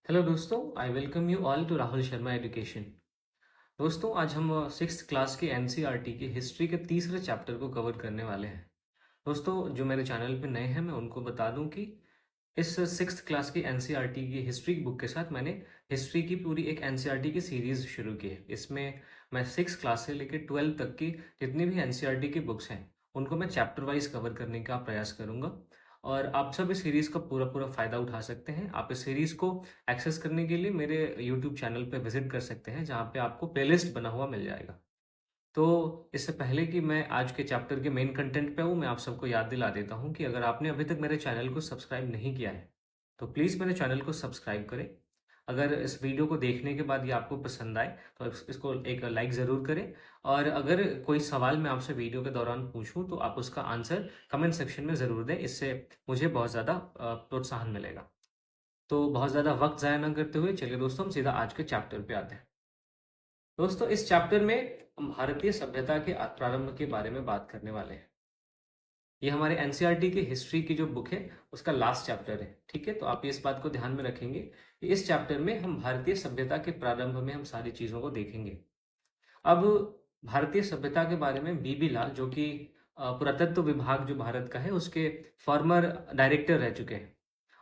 Hello दोस्तों, I welcome you all to Rahul Sharma education. दोस्तों, आज हम सिक्स्थ क्लास के एनसीईआरटी की हिस्ट्री के तीसरे चैप्टर को कवर करने वाले हैं। दोस्तों, जो मेरे चैनल पे नए हैं, मैं उनको बता दूं कि इस सिक्स्थ क्लास की एनसीईआरटी की हिस्ट्री की बुक के साथ मैंने हिस्ट्री की पूरी एक एनसीईआरटी की सीरीज शुरू की है। इसमें मैं सिक्स क्लास से लेकर 12 तक की जितनी भी एनसीईआरटी की बुक्स हैं, उनको मैं चैप्टर वाइज कवर करने का प्रयास करूंगा और आप सब इस सीरीज का पूरा पूरा फायदा उठा सकते हैं। आप इस सीरीज को एक्सेस करने के लिए मेरे यूट्यूब चैनल पे विजिट कर सकते हैं, जहाँ पे आपको प्लेलिस्ट बना हुआ मिल जाएगा। तो इससे पहले कि मैं आज के चैप्टर के मेन कंटेंट पे आऊँ, मैं आप सबको याद दिला देता हूँ कि अगर आपने अभी तक मेरे चैनल को सब्सक्राइब नहीं किया है, तो प्लीज़ मेरे चैनल को सब्सक्राइब करें। अगर इस वीडियो को देखने के बाद ये आपको पसंद आए, तो इसको एक लाइक ज़रूर करें। और अगर कोई सवाल मैं आपसे वीडियो के दौरान पूछूँ, तो आप उसका आंसर कमेंट सेक्शन में ज़रूर दें। इससे मुझे बहुत ज़्यादा प्रोत्साहन मिलेगा। तो बहुत ज़्यादा वक्त ज़ाया ना करते हुए चलिए दोस्तों, हम सीधा आज के चैप्टर पे आते हैं। दोस्तों, इस चैप्टर में हम भारतीय सभ्यता के प्रारंभ के बारे में बात करने वाले हैं। ये हमारे एनसीईआरटी की हिस्ट्री की जो बुक है, उसका लास्ट चैप्टर है। ठीक है, तो आप इस बात को ध्यान में रखेंगे कि इस चैप्टर में हम भारतीय सभ्यता के प्रारंभ में हम सारी चीज़ों को देखेंगे। अब भारतीय सभ्यता के बारे में बीबी लाल, जो कि पुरातत्व विभाग जो भारत का है, उसके फॉर्मर डायरेक्टर रह चुके हैं।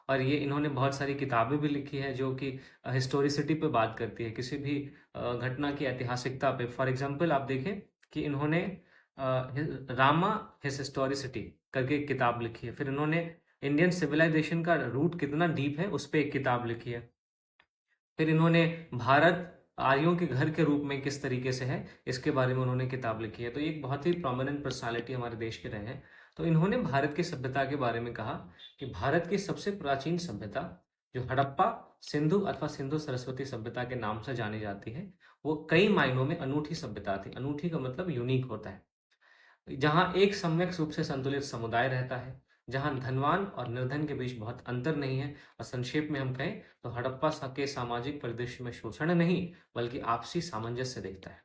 और ये इन्होंने बहुत सारी किताबें भी लिखी है, जो कि हिस्टोरिसिटी पे बात करती है, किसी भी घटना की ऐतिहासिकता पे। फॉर एग्जांपल आप देखें कि इन्होंने रामा हिज हिस्टोरिसिटी करके एक किताब लिखी है। फिर इन्होंने इंडियन सिविलाइजेशन का रूट कितना डीप है, उस पे एक किताब लिखी है। फिर इन्होंने भारत आर्यों के घर के रूप में किस तरीके से है, इसके बारे में उन्होंने किताब लिखी है। तो ये एक बहुत ही प्रोमिनेंट पर्सनालिटी हमारे देश के रहे हैं। तो इन्होंने भारत की सभ्यता के बारे में कहा कि भारत की सबसे प्राचीन सभ्यता, जो हड़प्पा सिंधु अथवा सिंधु सरस्वती सभ्यता के नाम से जानी जाती है, वो कई मायनों में अनूठी सभ्यता थी। अनूठी का मतलब यूनिक होता है। जहाँ एक सम्यक रूप से संतुलित समुदाय रहता है, जहाँ धनवान और निर्धन के बीच बहुत अंतर नहीं है। और संक्षेप में हम कहें तो हड़प्पा के सामाजिक परिदृश्य में शोषण नहीं, बल्कि आपसी सामंजस्य दिखता है।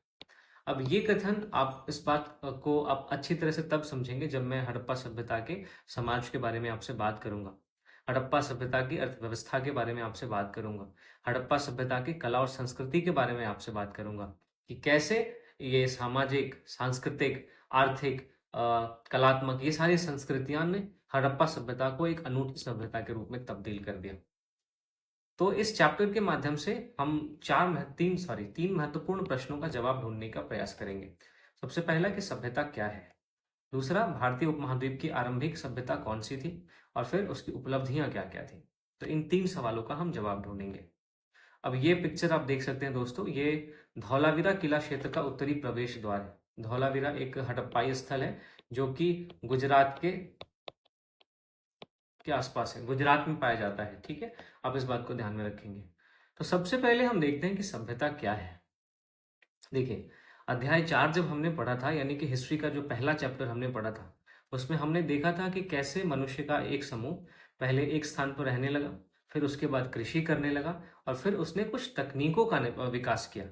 अब ये कथन, आप इस बात को आप अच्छी तरह से तब समझेंगे जब मैं हड़प्पा सभ्यता के समाज के बारे में आपसे बात करूंगा। हड़प्पा सभ्यता की अर्थव्यवस्था के बारे में आपसे बात करूंगा। हड़प्पा सभ्यता की कला और संस्कृति के बारे में आपसे बात करूंगा कि कैसे ये सामाजिक, सांस्कृतिक, आर्थिक, कलात्मक, ये सारी संस्कृतियां ने हड़प्पा सभ्यता को एक अनूठी सभ्यता के रूप में तब्दील कर दिया। तो इस चैप्टर के माध्यम से हम तीन महत्वपूर्ण प्रश्नों का जवाब ढूंढने का प्रयास करेंगे। सबसे पहला कि सभ्यता क्या है। दूसरा, भारतीय उपमहाद्वीप की आरंभिक सभ्यता कौन सी थी। और फिर उसकी उपलब्धियां क्या क्या थी। तो इन तीन सवालों का हम जवाब ढूंढेंगे। अब ये पिक्चर आप देख सकते हैं दोस्तों, ये धौलावीरा किला क्षेत्र का उत्तरी प्रवेश द्वार है। धौलावीरा एक हड़प्पाई स्थल है, जो कि गुजरात के आसपास है, गुजरात में पाया जाता है। ठीक है, आप इस बात को ध्यान में रखेंगे। तो सबसे पहले हम देखते हैं कि सभ्यता क्या है। देखिए, अध्याय 4 जब हमने पढ़ा था, यानी कि हिस्ट्री का जो पहला चैप्टर हमने पढ़ा था, उसमें हमने देखा था कि कैसे मनुष्य का एक समूह पहले एक स्थान पर रहने लगा, फिर उसके बाद कृषि करने लगा, और फिर उसने कुछ तकनीकों का विकास किया।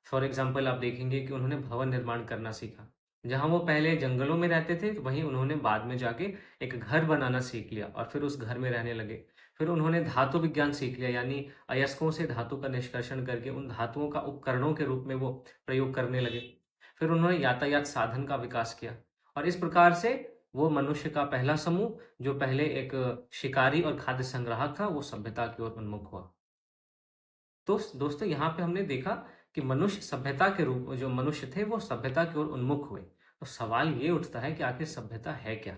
फॉर एग्जाम्पल आप देखेंगे कि उन्होंने भवन निर्माण करना सीखा। जहाँ वो पहले जंगलों में रहते थे, वहीं उन्होंने बाद में जाके एक घर बनाना सीख लिया और फिर उस घर में रहने लगे। फिर उन्होंने धातु विज्ञान सीख लिया, यानी अयस्कों से धातु का निष्कर्षण करके उन धातुओं का उपकरणों के रूप में वो प्रयोग करने लगे। फिर उन्होंने यातायात साधन का विकास किया, और इस प्रकार से वो मनुष्य का पहला समूह, जो पहले एक शिकारी और खाद्य संग्राहक था, वो सभ्यता की ओर उन्मुख हुआ। तो दोस्तों, यहाँ पे हमने देखा कि मनुष्य सभ्यता के रूप, जो मनुष्य थे वो सभ्यता की ओर उन्मुख हुए। तो सवाल ये उठता है कि आखिर सभ्यता है क्या।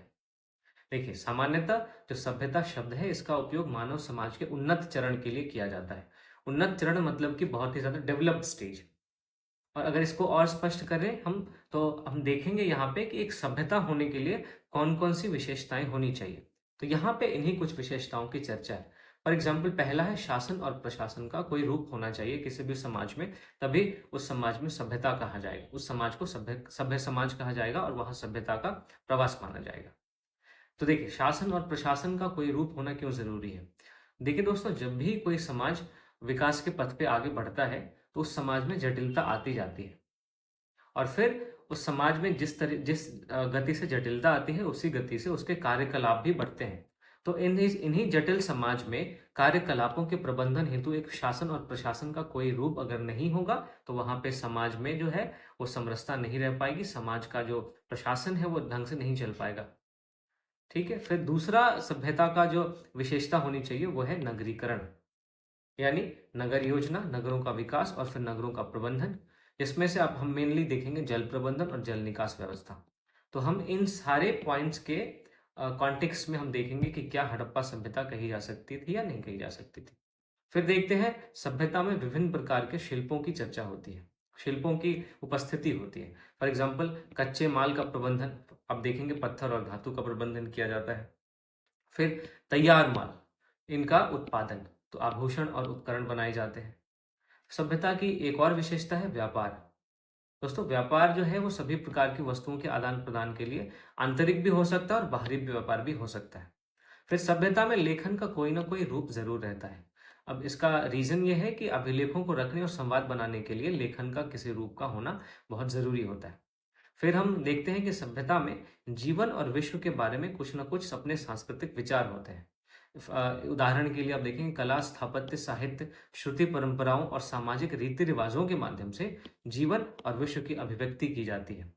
देखिए, सामान्यतः जो सभ्यता शब्द है, इसका उपयोग मानव समाज के उन्नत चरण के लिए किया जाता है। उन्नत चरण मतलब कि बहुत ही ज्यादा डेवलप्ड स्टेज। और अगर इसको और स्पष्ट करें हम, तो हम देखेंगे यहाँ पे कि एक सभ्यता होने के लिए कौन कौन सी विशेषताएं होनी चाहिए। तो यहाँ पे इन्हीं कुछ विशेषताओं की चर्चा है। फॉर एग्जाम्पल, पहला है शासन और प्रशासन का कोई रूप होना चाहिए किसी भी समाज में, तभी उस समाज में सभ्यता कहा जाएगा, उस समाज को सभ्य सभ्य समाज कहा जाएगा और वहां सभ्यता का प्रवास माना जाएगा। तो देखिए, शासन और प्रशासन का कोई रूप होना क्यों जरूरी है। देखिए दोस्तों, जब भी कोई समाज विकास के पथ पे आगे बढ़ता है, तो उस समाज में जटिलता आती जाती है। और फिर उस समाज में जिस गति से जटिलता आती है, उसी गति से उसके कार्यकलाप भी बढ़ते हैं। तो इन्हीं इन्हीं जटिल समाज में कार्यकलापों के प्रबंधन हेतु एक शासन और प्रशासन का कोई रूप अगर नहीं होगा तो वहां पे समाज में जो है वो समरसता नहीं रह पाएगी, समाज का जो प्रशासन है वो ढंग से नहीं चल पाएगा। ठीक है, फिर दूसरा सभ्यता का जो विशेषता होनी चाहिए वो है नगरीकरण, यानी नगर योजना, नगरों का विकास और फिर नगरों का प्रबंधन। इसमें से अब हम मेनली देखेंगे जल प्रबंधन और जल निकास व्यवस्था। तो हम इन सारे पॉइंट्स के कॉन्टेक्स्ट में हम देखेंगे कि क्या हड़प्पा सभ्यता कही जा सकती थी या नहीं कही जा सकती थी। फिर देखते हैं सभ्यता में विभिन्न प्रकार के शिल्पों की चर्चा होती है, शिल्पों की उपस्थिति होती है। फॉर एग्जाम्पल कच्चे माल का प्रबंधन, अब देखेंगे पत्थर और धातु का प्रबंधन किया जाता है। फिर तैयार माल, इनका उत्पादन, तो आभूषण और उपकरण बनाए जाते हैं। सभ्यता की एक और विशेषता है व्यापार। दोस्तों व्यापार जो है वो सभी प्रकार की वस्तुओं के आदान प्रदान के लिए आंतरिक भी हो सकता है और बाहरी भी व्यापार भी हो सकता है। फिर सभ्यता में लेखन का कोई ना कोई रूप जरूर रहता है। अब इसका रीजन ये है कि अभिलेखों को रखने और संवाद बनाने के लिए लेखन का किसी रूप का होना बहुत जरूरी होता है। फिर हम देखते हैं कि सभ्यता में जीवन और विश्व के बारे में कुछ ना कुछ अपने सांस्कृतिक विचार होते हैं। उदाहरण के लिए आप देखेंगे कला, स्थापत्य, साहित्य, श्रुति परंपराओं और सामाजिक रीति रिवाजों के माध्यम से जीवन और विश्व की अभिव्यक्ति की जाती है।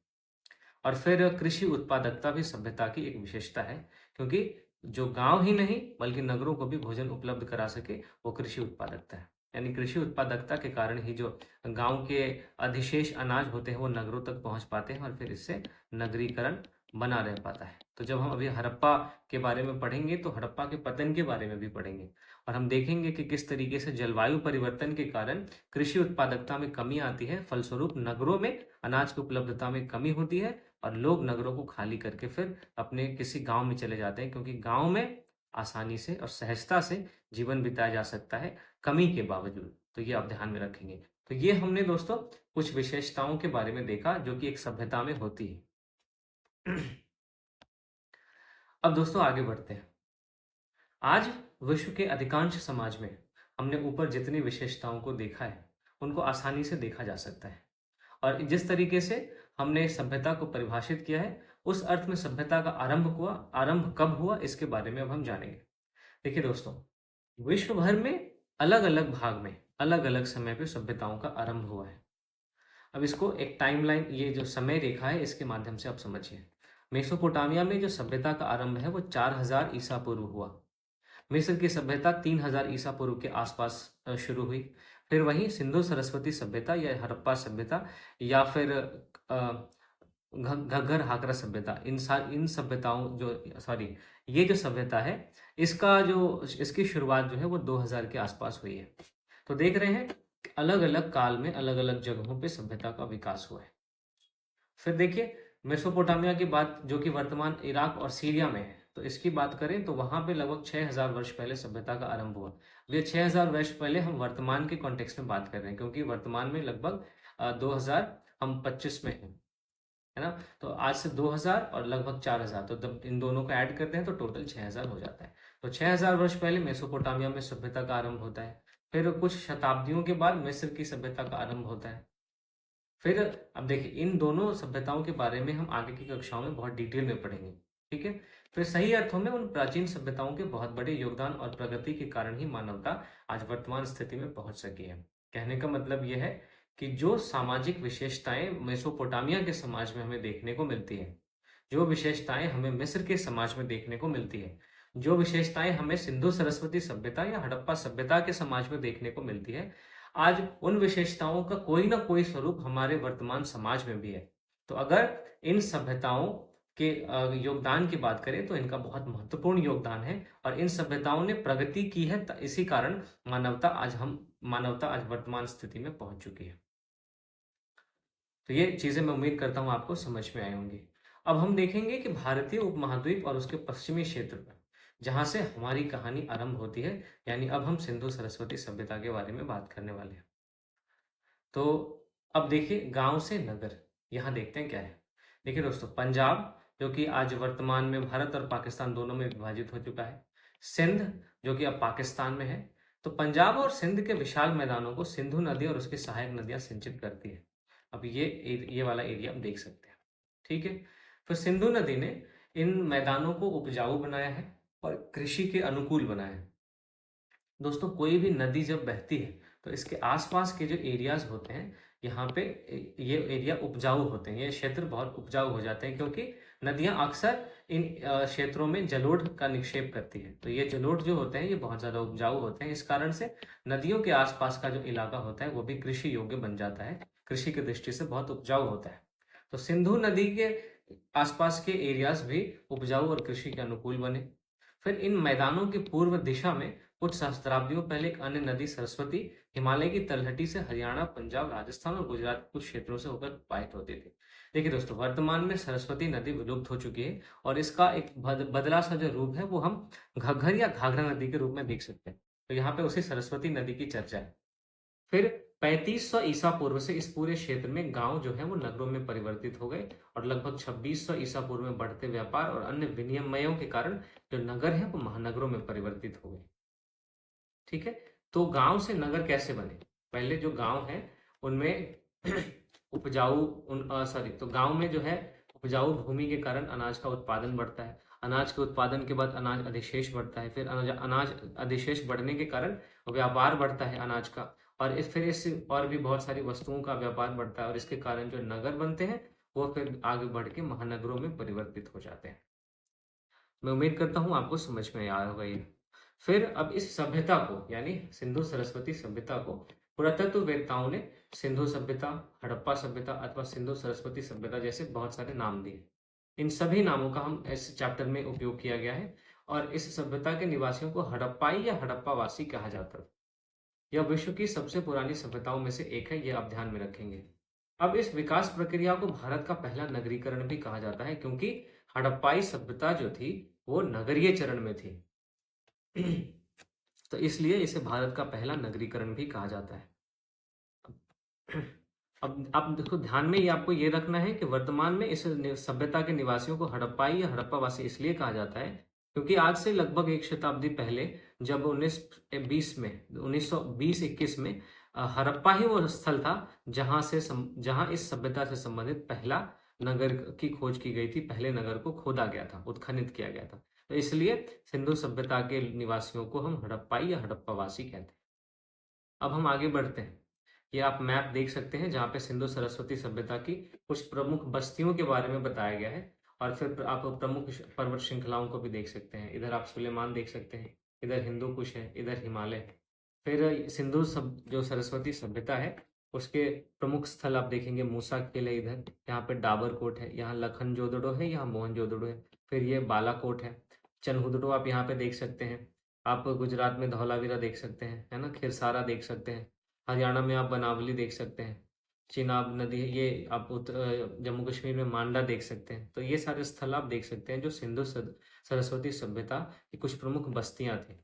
और फिर कृषि उत्पादकता भी सभ्यता की एक विशेषता है, क्योंकि जो गांव ही नहीं बल्कि नगरों को भी भोजन उपलब्ध करा सके वो कृषि उत्पादकता है। यानी कृषि उत्पादकता के कारण ही जो गांव के अधिशेष अनाज होते हैं वो नगरों तक पहुंच पाते हैं और फिर इससे नगरीकरण बना रह पाता है। तो जब हम अभी हड़प्पा के बारे में पढ़ेंगे तो हड़प्पा के पतन के बारे में भी पढ़ेंगे और हम देखेंगे कि किस तरीके से जलवायु परिवर्तन के कारण कृषि उत्पादकता में कमी आती है, फलस्वरूप नगरों में अनाज की उपलब्धता में कमी होती है और लोग नगरों को खाली करके फिर अपने किसी गांव में चले जाते हैं, क्योंकि गांव में आसानी से और सहजता से जीवन बिताया जा सकता है कमी के बावजूद। तो ये आप ध्यान में रखेंगे। तो ये हमने दोस्तों कुछ विशेषताओं के बारे में देखा जो कि एक सभ्यता में होती है। अब दोस्तों आगे बढ़ते हैं। आज विश्व के अधिकांश समाज में हमने ऊपर जितनी विशेषताओं को देखा है उनको आसानी से देखा जा सकता है और जिस तरीके से हमने सभ्यता को परिभाषित किया है उस अर्थ में सभ्यता का आरंभ कब हुआ इसके बारे में अब हम जानेंगे। देखिए दोस्तों, विश्व भर में अलग अलग भाग में अलग अलग समय पे सभ्यताओं का आरंभ हुआ है। अब इसको एक टाइमलाइन, ये जो समय रेखा है इसके माध्यम से आप समझिए। मेसोपोटामिया में जो सभ्यता का आरंभ है वो 4000 ईसा पूर्व हुआ। मिस्र की सभ्यता 3000 ईसा पूर्व के आसपास शुरू हुई। फिर वहीं सिंधु सरस्वती सभ्यता या हड़प्पा सभ्यता या फिर घग्गर हाकरा सभ्यता, इन सभ्यताओं जो सॉरी ये जो सभ्यता है इसका जो इसकी शुरुआत जो है वो 2000 के आसपास हुई है। तो देख रहे हैं अलग अलग काल में अलग अलग जगहों पे सभ्यता का विकास हुआ है। फिर देखिए मेसोपोटामिया की बात जो कि वर्तमान इराक और सीरिया में है, तो इसकी बात करें तो वहां पे लगभग 6000 वर्ष पहले सभ्यता का आरंभ हुआ। ये 6000 वर्ष पहले हम वर्तमान के कॉन्टेक्स्ट में बात कर रहे हैं, क्योंकि वर्तमान में लगभग 2000 हम 25 में हैं, है ना। तो आज से 2000 और लगभग 4000, तो जब इन दोनों को ऐड करते हैं तो टोटल 6000 हो जाता है। तो 6000 वर्ष पहले मेसोपोटामिया में सभ्यता का आरंभ होता है। फिर कुछ शताब्दियों के बाद मिस्र की सभ्यता का आरंभ होता है। फिर अब देखिए इन दोनों सभ्यताओं के बारे में हम आगे की कक्षाओं में बहुत डिटेल में पढ़ेंगे, ठीक है। फिर सही अर्थों में उन प्राचीन सभ्यताओं के बहुत बड़े योगदान और प्रगति के कारण ही मानवता आज वर्तमान स्थिति में पहुंच सकी है। कहने का मतलब यह है कि जो सामाजिक विशेषताएं मेसोपोटामिया के समाज में हमें देखने को मिलती है, जो विशेषताएं हमें मिस्र के समाज में देखने को मिलती है, जो विशेषताएं हमें सिंधु सरस्वती सभ्यता या हड़प्पा सभ्यता के समाज में देखने को मिलती है, आज उन विशेषताओं का कोई ना कोई स्वरूप हमारे वर्तमान समाज में भी है। तो अगर इन सभ्यताओं के योगदान की बात करें तो इनका बहुत महत्वपूर्ण योगदान है और इन सभ्यताओं ने प्रगति की है, इसी कारण मानवता आज वर्तमान स्थिति में पहुंच चुकी है। तो ये चीजें मैं उम्मीद करता हूं आपको समझ में आई होंगी। अब हम देखेंगे कि भारतीय उपमहाद्वीप और उसके पश्चिमी क्षेत्र में जहां से हमारी कहानी आरंभ होती है, यानी अब हम सिंधु सरस्वती सभ्यता के बारे में बात करने वाले हैं। तो अब देखिए गांव से नगर, यहाँ देखते हैं क्या है। देखिए दोस्तों, पंजाब जो कि आज वर्तमान में भारत और पाकिस्तान दोनों में विभाजित हो चुका है, सिंध जो कि अब पाकिस्तान में है। तो पंजाब और सिंध के विशाल मैदानों को सिंधु नदी और उसकी सहायक नदियां सिंचित करती है। अब ये वाला एरिया आप देख सकते हैं, ठीक है। फिर सिंधु नदी ने इन मैदानों को उपजाऊ बनाया है और कृषि के अनुकूल बनाया है। दोस्तों कोई भी नदी जब बहती है तो इसके आसपास के जो एरियाज होते हैं यहाँ पे ये एरिया उपजाऊ होते हैं, ये क्षेत्र बहुत उपजाऊ हो जाते हैं क्योंकि नदियाँ अक्सर इन क्षेत्रों में जलोढ़ का निक्षेप करती है। तो ये जलोढ़ जो होते हैं ये बहुत ज़्यादा उपजाऊ होते हैं, इस कारण से नदियों के आसपास का जो इलाका होता है वो भी कृषि योग्य बन जाता है, कृषि की दृष्टि से बहुत उपजाऊ होता है। तो सिंधु नदी के आसपास के एरियाज भी उपजाऊ और कृषि के अनुकूल बने। फिर इन मैदानों की पूर्व दिशा में कुछ सहस्त्राब्दियों पहले एक अन्य नदी सरस्वती हिमालय की तलहटी से हरियाणा, पंजाब, राजस्थान और गुजरात के कुछ क्षेत्रों से होकर प्रवाहित होती थी। देखिए दोस्तों, वर्तमान में सरस्वती नदी विलुप्त हो चुकी है और इसका एक बदला सा जो रूप है वो हम घग्घर या घाघरा नदी के रूप में देख सकते हैं। तो यहाँ पे उसी सरस्वती नदी की चर्चा है। फिर 3500 ईसा पूर्व से इस पूरे क्षेत्र में गांव जो है वो नगरों में परिवर्तित हो गए और लगभग 2600 ईसा पूर्व में बढ़ते व्यापार और अन्य विनिमयों के कारण जो नगर है वो महानगरों में परिवर्तित हो गए। ठीक है, तो गांव से नगर कैसे बने? पहले जो गांव है उनमें उपजाऊ सॉरी तो गांव में जो है उपजाऊ भूमि के कारण अनाज का उत्पादन बढ़ता है। अनाज के उत्पादन के बाद अनाज अधिशेष बढ़ता है। फिर अनाज अधिशेष बढ़ने के कारण व्यापार बढ़ता है अनाज का, और फिर इस और भी बहुत सारी वस्तुओं का व्यापार बढ़ता है और इसके कारण जो नगर बनते हैं वो फिर आगे बढ़ के महानगरों में परिवर्तित हो जाते हैं। मैं उम्मीद करता हूँ आपको समझ में आया होगा ये। फिर अब इस सभ्यता को यानी सिंधु सरस्वती सभ्यता को पुरातत्ववेत्ताओं ने सिंधु सभ्यता, हड़प्पा सभ्यता अथवा सिंधु सरस्वती सभ्यता जैसे बहुत सारे नाम दिए। इन सभी नामों का हम इस चैप्टर में उपयोग किया गया है और इस सभ्यता के निवासियों को हड़प्पाई या हड़प्पावासी कहा जाता है। यह विश्व की सबसे पुरानी सभ्यताओं में से एक है, यह आप ध्यान में रखेंगे। अब इस विकास प्रक्रिया को भारत का पहला नगरीकरण भी कहा जाता है क्योंकि हड़प्पाई सभ्यता जो थी वो नगरीय चरण में थी। तो इसलिए इसे भारत का पहला नगरीकरण भी कहा जाता है। अब आप देखो, ध्यान में ये आपको ये रखना है कि वर्तमान में इस सभ्यता के निवासियों को हड़प्पाई या हड़प्पावासी इसलिए कहा जाता है क्योंकि आज से लगभग एक शताब्दी पहले जब 1920-21 में हड़प्पा ही वो स्थल था जहां इस सभ्यता से संबंधित पहला नगर की खोज की गई थी, पहले नगर को खोदा गया था, उत्खनित किया गया था। तो इसलिए सिंधु सभ्यता के निवासियों को हम हड़प्पाई या हड़प्पावासी कहते हैं। अब हम आगे बढ़ते हैं। ये आप मैप देख सकते हैं जहाँ पे सिंधु सरस्वती सभ्यता की कुछ प्रमुख बस्तियों के बारे में बताया गया है और फिर आप प्रमुख पर्वत श्रृंखलाओं को भी देख सकते हैं। इधर आप सुलेमान देख सकते हैं, इधर हिंदू कुश है, इधर हिमालय है। फिर जो सरस्वती सभ्यता है उसके प्रमुख स्थल आप देखेंगे, मूसा किले इधर, यहाँ पे डाबरकोट है, यहाँ लखनजोदड़ो है, यहाँ मोहनजोदड़ो है। फिर ये बालाकोट है, चनहुदड़ो आप यहाँ पे देख सकते हैं। आप गुजरात में धौलावीरा देख सकते हैं, है ना, खिरसारा देख सकते हैं। हरियाणा में आप बनावली देख सकते हैं, चिनाब नदी, ये आप जम्मू कश्मीर में मांडा देख सकते हैं। तो ये सारे स्थल आप देख सकते हैं जो सरस्वती सभ्यता की कुछ प्रमुख बस्तियां थी।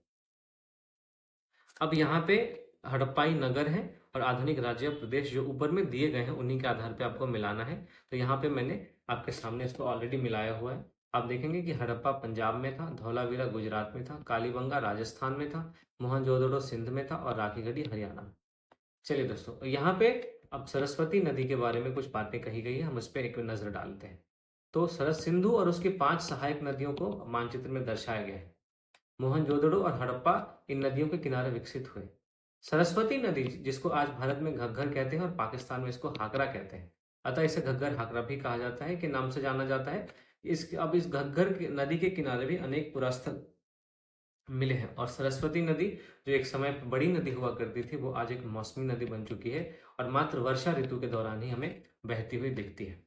अब यहाँ पे हड़प्पाई नगर है और आधुनिक राज्य प्रदेश जो ऊपर में दिए गए हैं उन्हीं के आधार पे आपको मिलाना है। तो यहाँ पे मैंने आपके सामने इसको ऑलरेडी मिलाया हुआ है। आप देखेंगे कि हड़प्पा पंजाब में था, धौलावीरा गुजरात में था, कालीबंगा राजस्थान में था, मोहनजोदड़ो सिंध में था और राखीगढ़ी हरियाणा में। चलिए दोस्तों, यहाँ पे अब सरस्वती नदी के बारे में कुछ बातें कही गई है, हम उस पर एक नजर डालते हैं। तो सरस सिंधु और उसकी 5 सहायक नदियों को मानचित्र में दर्शाया गया है। मोहनजोदड़ो और हड़प्पा इन नदियों के किनारे विकसित हुए। सरस्वती नदी जिसको आज भारत में घग्गर कहते हैं और पाकिस्तान में इसको हाकरा कहते हैं, अतः इसे घग्गर हाकरा भी कहा जाता है, के नाम से जाना जाता है। इस घग्गर नदी के किनारे भी अनेक पुरास्थल मिले हैं और सरस्वती नदी जो एक समय पर बड़ी नदी हुआ करती थी वो आज एक मौसमी नदी बन चुकी है और मात्र वर्षा ऋतु के दौरान ही हमें बहती हुई दिखती है।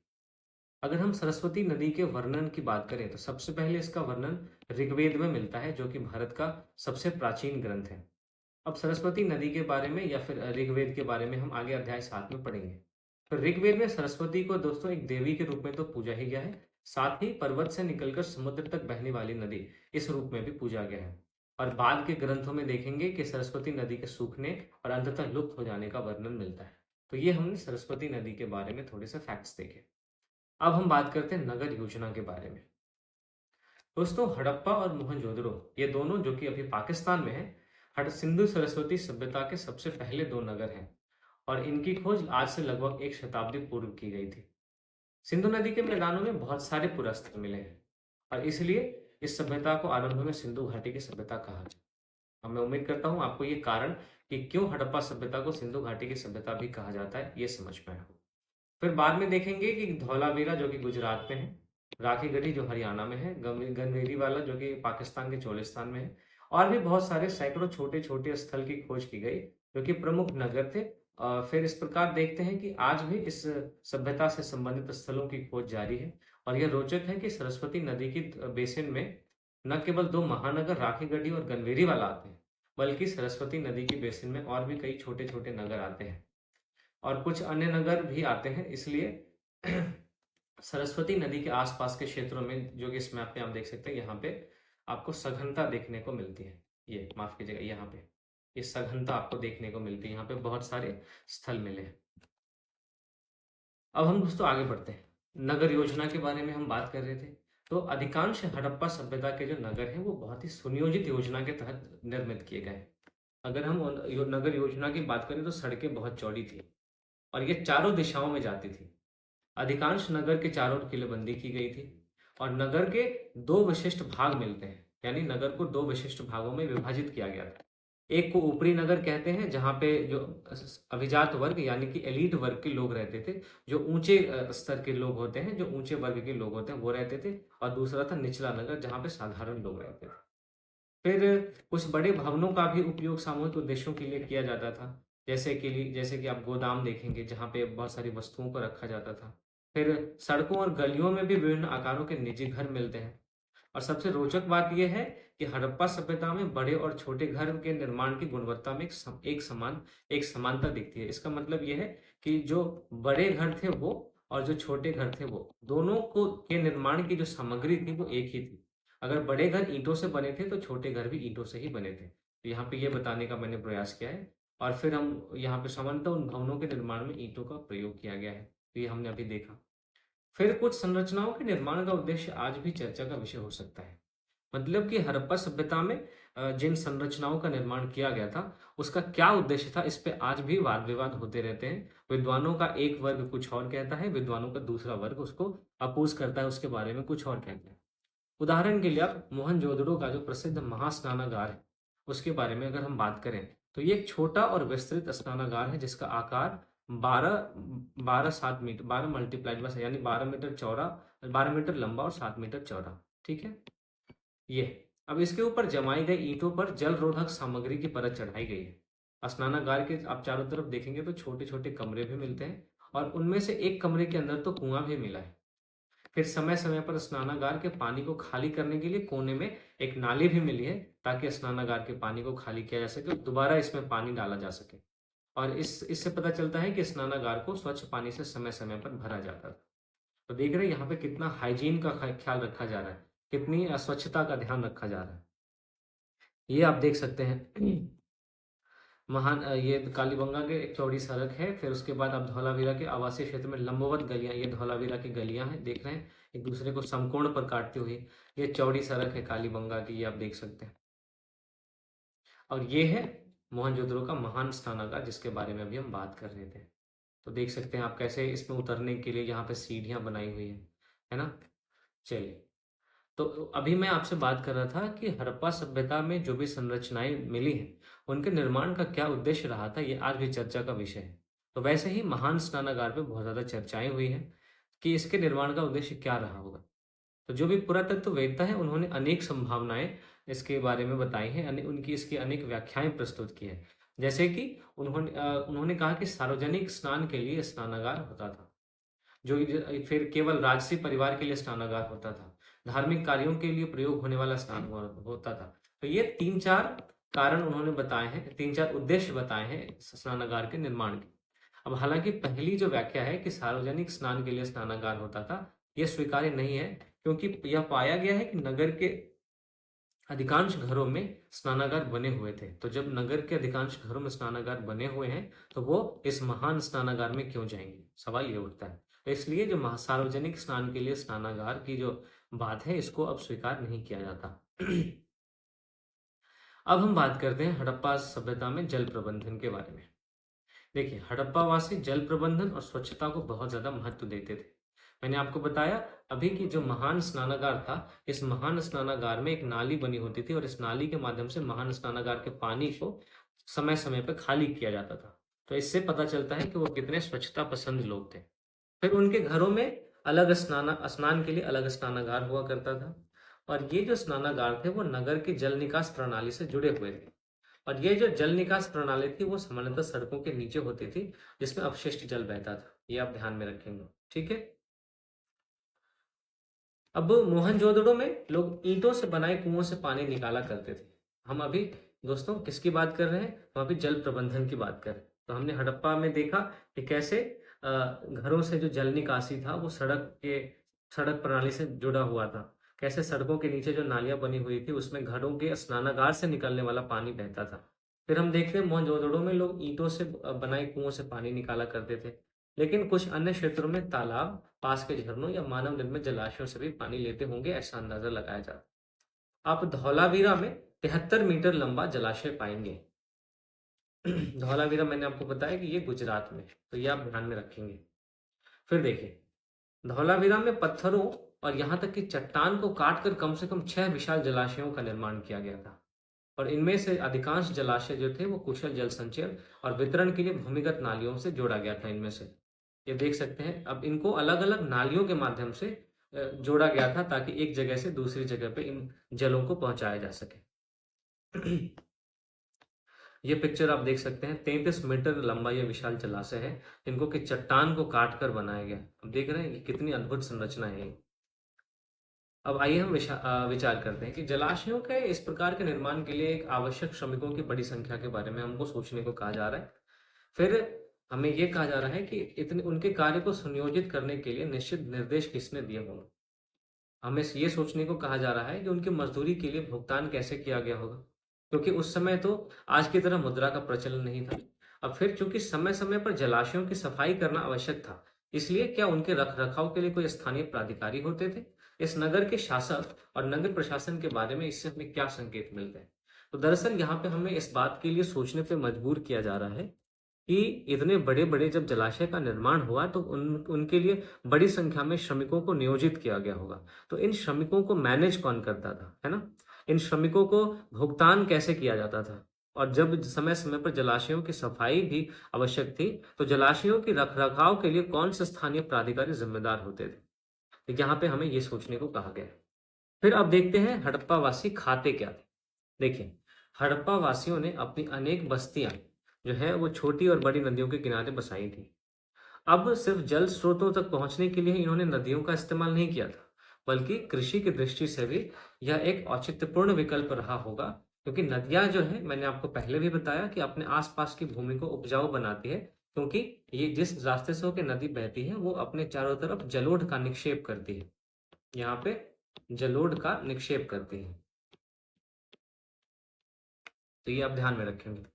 अगर हम सरस्वती नदी के वर्णन की बात करें तो सबसे पहले इसका वर्णन ऋग्वेद में मिलता है जो कि भारत का सबसे प्राचीन ग्रंथ है। अब सरस्वती नदी के बारे में या फिर ऋग्वेद के बारे में हम आगे अध्याय 7 में पढ़ेंगे। तो ऋग्वेद में सरस्वती को दोस्तों एक देवी के रूप में तो पूजा ही गया है, साथ ही पर्वत से निकलकर समुद्र तक बहने वाली नदी इस रूप में भी पूजा गया है। और बाद के ग्रंथों में देखेंगे कि सरस्वती नदी के सूखने और अंततः लुप्त हो जाने का वर्णन मिलता है। तो ये हमने सरस्वती नदी के बारे में थोड़े से फैक्ट्स देखे। अब हम बात करते हैं नगर योजना के बारे में। दोस्तों हड़प्पा और मोहनजोदड़ो ये दोनों जो कि अभी पाकिस्तान में है, सिंधु सरस्वती सभ्यता के सबसे पहले 2 नगर हैं और इनकी खोज आज से लगभग एक शताब्दी पूर्व की गई थी। सिंधु नदी के मैदानों में बहुत सारे पुरास्थल मिले हैं और इसलिए इस सभ्यता को आरंभ में सिंधु घाटी की सभ्यता कहा जाए। अब मैं उम्मीद करता हूँ आपको ये कारण कि क्यों हड़प्पा सभ्यता को सिंधु घाटी की सभ्यता भी कहा जाता है, ये समझ में आया हो। फिर बाद में देखेंगे कि धौलावीरा जो कि गुजरात में है, राखी गढ़ी जो हरियाणा में है, गनवेरी वाला जो कि पाकिस्तान के चोलिस्तान में है, और भी बहुत सारे सैकड़ों छोटे-छोटे स्थल की खोज की गई, जो कि प्रमुख नगर थे। फिर इस प्रकार देखते हैं कि आज भी इस सभ्यता से संबंधित स्थलों की खोज जारी है और यह रोचक है कि सरस्वती नदी की बेसिन में न केवल 2 महानगर राखी गढ़ी और गनवेरी वाला आते हैं, बल्कि सरस्वती नदी की बेसिन में और भी कई छोटे-छोटे नगर आते हैं। और कुछ अन्य नगर भी आते हैं, इसलिए सरस्वती नदी के आसपास के क्षेत्रों में जो कि इस मैप पे आप देख सकते हैं, यहाँ पे आपको सघनता देखने को मिलती है। ये माफ कीजिएगा, यहाँ पे ये सघनता आपको देखने को मिलती है। यहाँ पे बहुत सारे स्थल मिले हैं। अब हम दोस्तों आगे बढ़ते हैं। नगर योजना के बारे में हम बात कर रहे थे। तो अधिकांश हड़प्पा सभ्यता के जो नगर हैं वो बहुत ही सुनियोजित योजना के तहत निर्मित किए गए हैं। अगर हम नगर योजना की बात करें तो सड़कें बहुत चौड़ी थी और ये चारों दिशाओं में जाती थी। अधिकांश नगर के चारों ओर किलेबंदी की गई थी और नगर के 2 विशिष्ट भाग मिलते हैं, यानी नगर को 2 विशिष्ट भागों में विभाजित किया गया था। एक को ऊपरी नगर कहते हैं, जहाँ पे जो अभिजात वर्ग यानी कि एलीट वर्ग के लोग रहते थे, जो ऊंचे स्तर के लोग होते हैं, जो ऊंचे वर्ग के लोग होते हैं, वो रहते थे। और दूसरा था निचला नगर, जहाँ पे साधारण लोग रहते थे। फिर कुछ बड़े भवनों का भी उपयोग सामूहिक उद्देश्यों के लिए किया जाता था। जैसे कि आप गोदाम देखेंगे, जहाँ पे बहुत सारी वस्तुओं को रखा जाता था। फिर सड़कों और गलियों में भी विभिन्न आकारों के निजी घर मिलते हैं। और सबसे रोचक बात यह है कि हड़प्पा सभ्यता में बड़े और छोटे घर के निर्माण की गुणवत्ता में एक समानता दिखती है। इसका मतलब यह है कि जो बड़े घर थे वो और जो छोटे घर थे वो दोनों को के निर्माण की जो सामग्री थी वो एक ही थी। अगर बड़े घर ईंटों से बने थे तो छोटे घर भी ईंटों से ही बने थे। तो यहाँ पे ये बताने का मैंने प्रयास किया है। और फिर हम यहाँ पे सामान्यतः उन भवनों के निर्माण में ईंटों का प्रयोग किया गया है। तो ये हमने अभी देखा। फिर कुछ संरचनाओं के निर्माण का उद्देश्य आज भी चर्चा का विषय हो सकता है। मतलब कि हड़प्पा सभ्यता में जिन संरचनाओं का निर्माण किया गया था, उसका क्या उद्देश्य था, इस पे आज भी वाद विवाद होते रहते हैं। विद्वानों का एक वर्ग कुछ और कहता है, विद्वानों का दूसरा वर्ग उसको अपोज करता है, उसके बारे में कुछ और कहता है। उदाहरण के लिए आप मोहनजोदड़ो का जो प्रसिद्ध महास्नानागार है, उसके बारे में अगर हम बात करें, तो ये एक छोटा और विस्तृत स्नानागार है जिसका आकार 12 मल्टीप्लाइड बस, यानी 12 मीटर चौड़ा, 12 मीटर लंबा और 7 मीटर चौड़ा। ठीक है, ये अब इसके ऊपर जमाई गई ईंटों पर जल रोधक सामग्री की परत चढ़ाई गई है। स्नानागार के आप चारों तरफ देखेंगे तो छोटे छोटे कमरे भी मिलते हैं और उनमें से एक कमरे के अंदर तो कुआं भी मिला है। फिर समय समय पर स्नानागार के पानी को खाली करने के लिए कोने में एक नाली भी मिली है, ताकि स्नानागार के पानी को खाली किया जा सके और दोबारा इसमें पानी डाला जा सके। और इससे पता चलता है कि स्नानागार को स्वच्छ पानी से समय समय पर भरा जाता था। तो देख रहे हैं यहाँ पे कितना हाइजीन का ख्याल रखा जा रहा है, कितनी स्वच्छता का ध्यान रखा जा रहा है। ये आप देख सकते हैं। ये कालीबंगा के एक चौड़ी सड़क है। फिर उसके बाद आप धौलावीरा के आवासीय क्षेत्र में लंबवत गलियां, ये धौलावीरा की गलियां हैं, देख रहे हैं एक दूसरे को समकोण पर काटती हुई। ये चौड़ी सड़क है कालीबंगा की, ये आप देख सकते हैं। और ये है मोहनजोदड़ो का महान स्नानागार, जिसके बारे में अभी हम बात कर रहे थे। तो देख सकते हैं आप कैसे इसमें उतरने के लिए यहाँ पे सीढ़ियां बनाई हुई है ना। चलिए, तो अभी मैं आपसे बात कर रहा था कि हड़प्पा सभ्यता में जो भी संरचनाएं मिली हैं, उनके निर्माण का क्या उद्देश्य रहा था, ये आज भी चर्चा का विषय है। तो वैसे ही महान स्नानागार पे बहुत ज़्यादा चर्चाएं हुई हैं कि इसके निर्माण का उद्देश्य क्या रहा होगा। तो जो भी पुरातत्ववेत्ता है, उन्होंने अनेक संभावनाएं इसके बारे में बताई हैं, उनकी इसकी अनेक व्याख्याएं प्रस्तुत की हैं। जैसे कि उन्होंने कहा कि सार्वजनिक स्नान के लिए स्नानागार होता था, फिर केवल राजसी परिवार के लिए स्नानागार होता था, धार्मिक कार्यों के लिए प्रयोग होने वाला स्नान होता था। तो ये 3-4 कारण उन्होंने बताए हैं, 3-4 उद्देश्य बताए हैं स्नानागार के निर्माण के। अब हालांकि पहली जो व्याख्या है कि सार्वजनिक स्नान के लिए स्नानागार होता था, यह स्वीकार्य नहीं है, क्योंकि यह पाया गया है कि नगर के अधिकांश घरों में स्नानागार बने हुए थे। तो जब नगर के अधिकांश घरों में स्नानागार बने हुए हैं, तो वो इस महान स्नानागार में क्यों जाएंगे, सवाल ये उठता है। तो इसलिए जो सार्वजनिक स्नान के लिए स्नानागार की जो बात है, इसको अब स्वीकार नहीं किया जाता। अब हम बात करते हैं हड़प्पा सभ्यता में जल प्रबंधन के बारे में। देखिए, हड़प्पा वासी जल प्रबंधन और स्वच्छता को बहुत ज्यादा महत्व देते थे। मैंने आपको बताया अभी कि जो महान स्नानागार था, इस महान स्नानागार में एक नाली बनी होती थी और इस नाली के माध्यम से महान स्नानागार के पानी को समय समय पर खाली किया जाता था। तो इससे पता चलता है कि वो कितने स्वच्छता पसंद लोग थे। फिर उनके घरों में अलग स्नान के लिए अलग स्नानागार हुआ करता था और ये जो स्नानागार थे वो नगर के जल निकास प्रणाली से जुड़े हुए थे। और ये जो जल निकास प्रणाली थी वो सामान्यतः सड़कों के नीचे होती थी, जिसमें अपशिष्ट जल बहता था। ये आप ध्यान में रखेंगे, ठीक है। अब मोहनजोदड़ो में लोग ईंटों से बनाए कुओं से पानी निकाला करते थे। हम अभी दोस्तों किसकी बात कर रहे हैं? हम अभी जल प्रबंधन की बात कर रहे हैं। तो हमने हड़प्पा में देखा कि कैसे घरों से जो जल निकासी था वो सड़क प्रणाली से जुड़ा हुआ था। कैसे सड़कों के नीचे जो नालियां बनी हुई थी उसमें घरों के स्नानागार से निकलने वाला पानी बहता था। फिर हम देखते हैं मोहनजोदड़ो में लोग ईंटों से बनाए कुओं से पानी निकाला करते थे। लेकिन कुछ अन्य क्षेत्रों में तालाब, पास के झरनों या मानव निर्मित जलाशयों से भी पानी लेते होंगे, ऐसा अंदाजा लगाया जाता है। आप धौलावीरा में 73 मीटर लंबा जलाशय पाएंगे। धौलावीरा मैंने आपको बताया कि ये गुजरात में, तो ये आप ध्यान में रखेंगे। फिर देखिए, धौलावीरा में पत्थरों और यहाँ तक कि चट्टान को काटकर कम से कम 6 विशाल जलाशयों का निर्माण किया गया था। और इनमें से अधिकांश जलाशय जो थे वो कुशल जल संचयन और वितरण के लिए भूमिगत नालियों से जोड़ा गया था। इनमें से ये देख सकते हैं, अब इनको अलग अलग नालियों के माध्यम से जोड़ा गया था ताकि एक जगह से दूसरी जगह पे इन जलों को पहुंचाया जा सके। ये पिक्चर आप देख सकते हैं, 33 मीटर लंबा ये विशाल जलाशय है। इनको कि चट्टान को काट कर बनाया गया। अब देख रहे हैं कि कितनी अद्भुत संरचना है ये। अब आइए हम विचार करते हैं कि जलाशयों के इस प्रकार के निर्माण के लिए एक आवश्यक श्रमिकों की बड़ी संख्या के बारे में हमको सोचने को कहा जा रहा है। फिर हमें यह कहा जा रहा है कि इतने उनके कार्य को सुनियोजित करने के लिए निश्चित निर्देश किसने दिए होंगे। हमें ये सोचने को कहा जा रहा है कि उनकी मजदूरी के लिए भुगतान कैसे किया गया होगा, क्योंकि उस समय तो आज की तरह मुद्रा का प्रचलन नहीं था। अब फिर चूंकि समय समय पर जलाशयों की सफाई करना आवश्यक था, इसलिए क्या उनके रख रखाव के लिए कोई स्थानीय प्राधिकारी होते थे? इस नगर के शासक और नगर प्रशासन के बारे में इससे हमें क्या संकेत मिलते हैं? तो दरअसल यहाँ पे हमें इस बात के लिए सोचने पे मजबूर किया जा रहा है कि इतने बड़े बड़े जब जलाशय का निर्माण हुआ तो उनके लिए बड़ी संख्या में श्रमिकों को नियोजित किया गया होगा। तो इन श्रमिकों को मैनेज कौन करता था, है ना? इन श्रमिकों को भुगतान कैसे किया जाता था? और जब समय समय पर जलाशयों की सफाई भी आवश्यक थी, तो जलाशयों की रख रखाव के लिए कौन से स्थानीय प्राधिकारी जिम्मेदार होते थे? तो यहाँ पे हमें ये सोचने को कहा गया है। फिर अब देखते हैं हड़प्पा वासी खाते क्या थे। देखिए, हड़प्पा वासियों ने अपनी अनेक बस्तियां जो है वो छोटी और बड़ी नदियों के किनारे बसाई थी। अब सिर्फ जल स्रोतों तक पहुंचने के लिए इन्होंने नदियों का इस्तेमाल नहीं किया था, बल्कि कृषि की दृष्टि से भी यह एक औचित्यपूर्ण विकल्प रहा होगा, क्योंकि नदियां जो है, मैंने आपको पहले भी बताया कि अपने आसपास की भूमि को उपजाऊ बनाती है, क्योंकि ये जिस रास्ते से होकर नदी बहती है वो अपने चारों तरफ जलोढ़ का निक्षेप करती है। यहाँ पे जलोढ़ का निक्षेप करती है, तो ये आप ध्यान में रखेंगे।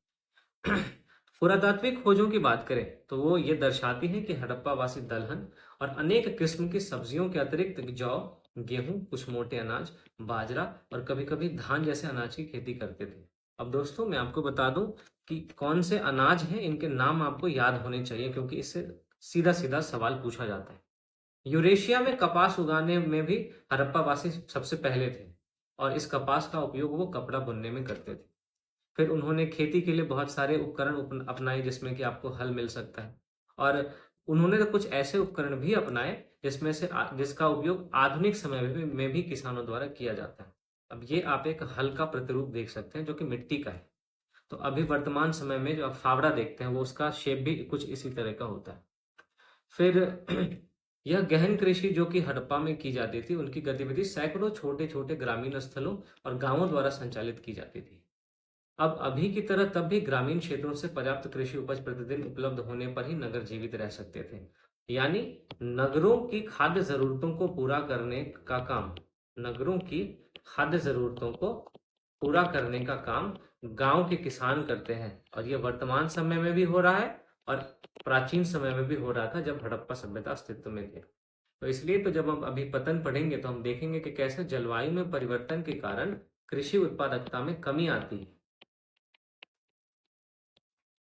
पुरातात्विक खोजों की बात करें तो वो ये दर्शाती है कि हड़प्पावासी दलहन और अनेक किस्म की सब्जियों के अतिरिक्त जौ, गेहूं, कुछ मोटे अनाज, बाजरा और कभी-कभी धान जैसे अनाज की खेती करते थे। अब दोस्तों मैं आपको बता दूं कि कौन से अनाज हैं, इनके नाम आपको याद होने चाहिए, क्योंकि इससे सीधा सीधा सवाल पूछा जाता है। यूरेशिया में कपास उगाने में भी हड़प्पावासी सबसे पहले थे और इस कपास का उपयोग वो कपड़ा बुनने में करते थे। फिर उन्होंने खेती के लिए बहुत सारे उपकरण अपनाए, जिसमें कि आपको हल मिल सकता है। और उन्होंने तो कुछ ऐसे उपकरण भी अपनाए जिसमें से जिसका उपयोग आधुनिक समय में भी किसानों द्वारा किया जाता है। अब ये आप एक हल का प्रतिरूप देख सकते हैं जो कि मिट्टी का है। तो अभी वर्तमान समय में जो आप फावड़ा देखते हैं वो उसका शेप भी कुछ इसी तरह का होता है। फिर यह गहन कृषि जो कि हड़प्पा में की जाती थी, उनकी गतिविधि सैकड़ों छोटे छोटे ग्रामीण स्थलों और गांवों द्वारा संचालित की जाती थी। अब अभी की तरह तब भी ग्रामीण क्षेत्रों से पर्याप्त कृषि उपज प्रतिदिन उपलब्ध होने पर ही नगर जीवित रह सकते थे। यानी नगरों की खाद्य जरूरतों को पूरा करने का काम नगरों की खाद्य जरूरतों को पूरा करने का काम गांव के किसान करते हैं। और ये वर्तमान समय में भी हो रहा है और प्राचीन समय में भी हो रहा था जब हड़प्पा सभ्यता अस्तित्व में थे। तो इसलिए तो जब हम अभी पतन पढ़ेंगे तो हम देखेंगे कि कैसे जलवायु में परिवर्तन के कारण कृषि उत्पादकता में कमी आती है।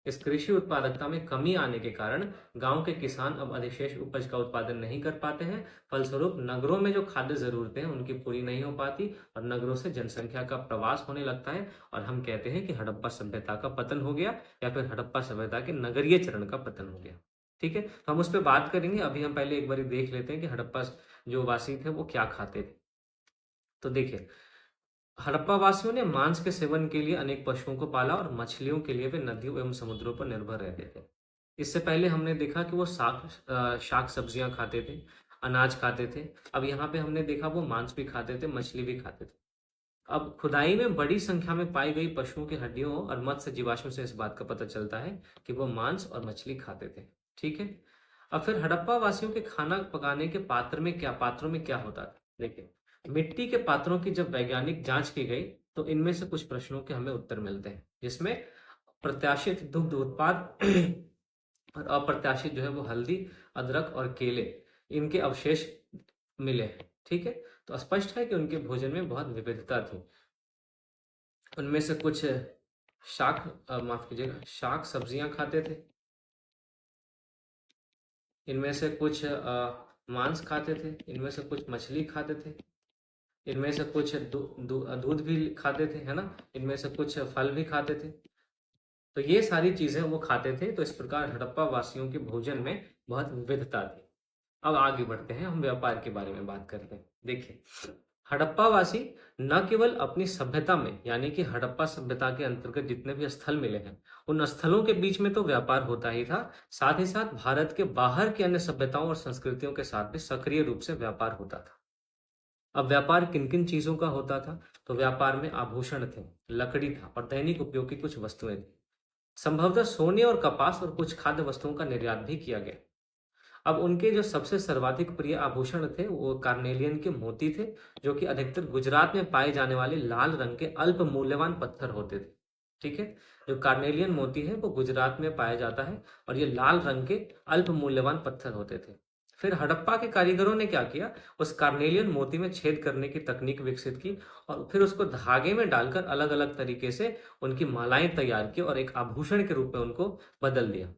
इस कृषि उत्पादकता में कमी आने के कारण गांव के किसान अब अधिशेष उपज का उत्पादन नहीं कर पाते हैं। फलस्वरूप नगरों में जो खाद्य जरूरतें हैं उनकी पूरी नहीं हो पाती और नगरों से जनसंख्या का प्रवास होने लगता है और हम कहते हैं कि हड़प्पा सभ्यता का पतन हो गया या फिर हड़प्पा सभ्यता के नगरीय चरण का पतन हो गया। ठीक है, तो हम उस पर बात करेंगे। अभी हम पहले एक बार देख लेते हैं कि हड़प्पा जो वासी थे वो क्या खाते थे। तो देखिए, हड़प्पा वासियों ने मांस के सेवन के लिए अनेक पशुओं को पाला और मछलियों के लिए वे नदियों एवं समुद्रों पर निर्भर रहते थे। इससे पहले हमने देखा कि वो शाक सब्जियां खाते थे, अनाज खाते थे। अब यहाँ पे हमने देखा वो मांस भी खाते थे, मछली भी खाते थे। अब खुदाई में बड़ी संख्या में पाई गई पशुओं की हड्डियों और मत्स्य जीवाश्म से इस बात का पता चलता है कि वो मांस और मछली खाते थे। ठीक है, अब फिर हड़प्पा वासियों के खाना पकाने के पात्रों में क्या होता था। देखिए, मिट्टी के पात्रों की जब वैज्ञानिक जांच की गई तो इनमें से कुछ प्रश्नों के हमें उत्तर मिलते हैं, जिसमें प्रत्याशित दुग्ध उत्पाद और अप्रत्याशित जो है वो हल्दी, अदरक और केले, इनके अवशेष मिले हैं। ठीक है, तो स्पष्ट है कि उनके भोजन में बहुत विविधता थी। उनमें से कुछ माफ कीजिएगा, शाक सब्जियां खाते थे। इनमें से कुछ मांस खाते थे। इनमें से कुछ मछली खाते थे। इनमें से कुछ दूध भी खाते थे, है ना। इनमें से कुछ फल भी खाते थे। तो ये सारी चीजें वो खाते थे। तो इस प्रकार हड़प्पा वासियों के भोजन में बहुत विविधता थी। अब आगे बढ़ते हैं, हम व्यापार के बारे में बात करते हैं। देखिए, हड़प्पा वासी न केवल अपनी सभ्यता में यानी कि हड़प्पा सभ्यता के अंतर्गत जितने भी स्थल मिले हैं उन स्थलों के बीच में तो व्यापार होता ही था, साथ ही साथ भारत के बाहर की अन्य सभ्यताओं और संस्कृतियों के साथ भी सक्रिय रूप से व्यापार होता था। अब व्यापार किन किन चीजों का होता था, तो व्यापार में आभूषण थे, लकड़ी था और दैनिक उपयोग की कुछ वस्तुएं थी। संभवतः सोने और कपास और कुछ खाद्य वस्तुओं का निर्यात भी किया गया। अब उनके जो सबसे सर्वाधिक प्रिय आभूषण थे वो कार्नेलियन के मोती थे, जो कि अधिकतर गुजरात में पाए जाने वाले लाल रंग के अल्प मूल्यवान पत्थर होते थे। ठीक है, जो कार्नेलियन मोती है वो गुजरात में पाया जाता है और ये लाल रंग के अल्प मूल्यवान पत्थर होते थे। फिर हड़प्पा के कारीगरों ने क्या किया, उस कार्नेलियन मोती में छेद करने की तकनीक विकसित की और फिर उसको धागे में डालकर अलग अलग तरीके से उनकी मालाएं तैयार की और एक आभूषण के रूप में उनको बदल दिया।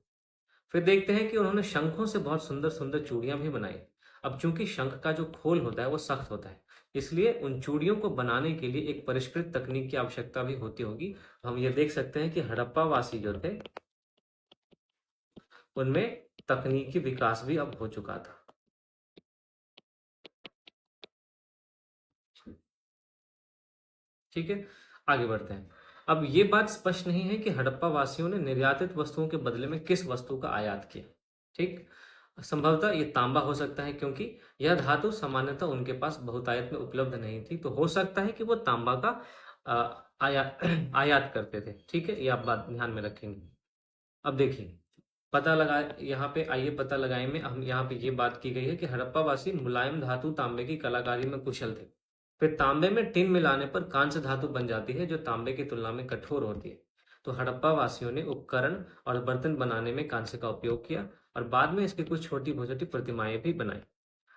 फिर देखते हैं कि उन्होंने शंखों से बहुत सुंदर सुंदर चूड़ियां भी बनाई। अब चूंकि शंख का जो खोल होता है वो सख्त होता है, इसलिए उन चूड़ियों को बनाने के लिए एक परिष्कृत तकनीक की आवश्यकता भी होती होगी। हम ये देख सकते हैं कि हड़प्पा वासी जो थे उनमें तकनीकी विकास भी अब हो चुका था। ठीक है, आगे बढ़ते हैं। अब ये बात स्पष्ट नहीं है कि हड़प्पा वासियों ने निर्यातित वस्तुओं के बदले में किस वस्तु का आयात किया। ठीक, संभवतः ये तांबा हो सकता है, क्योंकि यह धातु सामान्यतः उनके पास बहुतायत में उपलब्ध नहीं थी। तो हो सकता है कि वो तांबा का आयात आयात करते थे। ठीक है, ये आप बात ध्यान में रखेंगे। अब देखिए, पता लगा, यहाँ पे आइए पता लगाए में हम यहाँ पे ये बात की गई है कि हड़प्पा वासी मुलायम धातु तांबे की कलाकारी में कुशल थे। फिर तांबे में टिन मिलाने पर कांस्य धातु बन जाती है जो तांबे की तुलना में कठोर होती है। तो हड़प्पा वासियों ने उपकरण और बर्तन बनाने में कांस्य का उपयोग किया और बाद में इसकी कुछ छोटी छोटी प्रतिमाएं भी बनाई।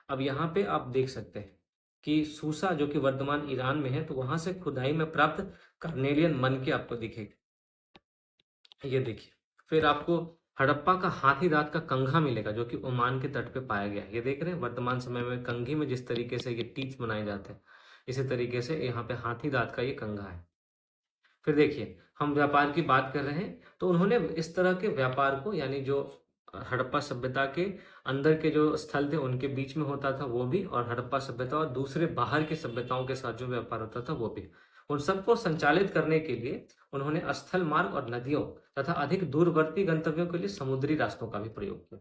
अब यहाँ पे आप देख सकते हैं कि सूसा जो कि वर्तमान ईरान में है, तो वहां से खुदाई में प्राप्त कार्नेलियन मन के आपको दिखेगी। ये देखिए, फिर आपको हड़प्पा का हाथी दांत का कंघा मिलेगा जो कि ओमान के तट पे पाया गया है। ये देख रहे हैं, वर्तमान समय में कंघी में जिस तरीके से ये टीथ बनाए जाते हैं, इसी तरीके से यहाँ पे हाथी दांत का ये कंघा है। फिर देखिए, हम व्यापार की बात कर रहे हैं, तो उन्होंने इस तरह के व्यापार को, यानी जो हड़प्पा सभ्यता के अंदर के जो स्थल थे उनके बीच में होता था वो भी, और हड़प्पा सभ्यता और दूसरे बाहर की सभ्यताओं के साथ जो व्यापार होता था वो भी, उन सबको संचालित करने के लिए उन्होंने स्थल मार्ग और नदियों तथा अधिक दूरवर्ती गंतव्यों के लिए समुद्री रास्तों का भी प्रयोग किया।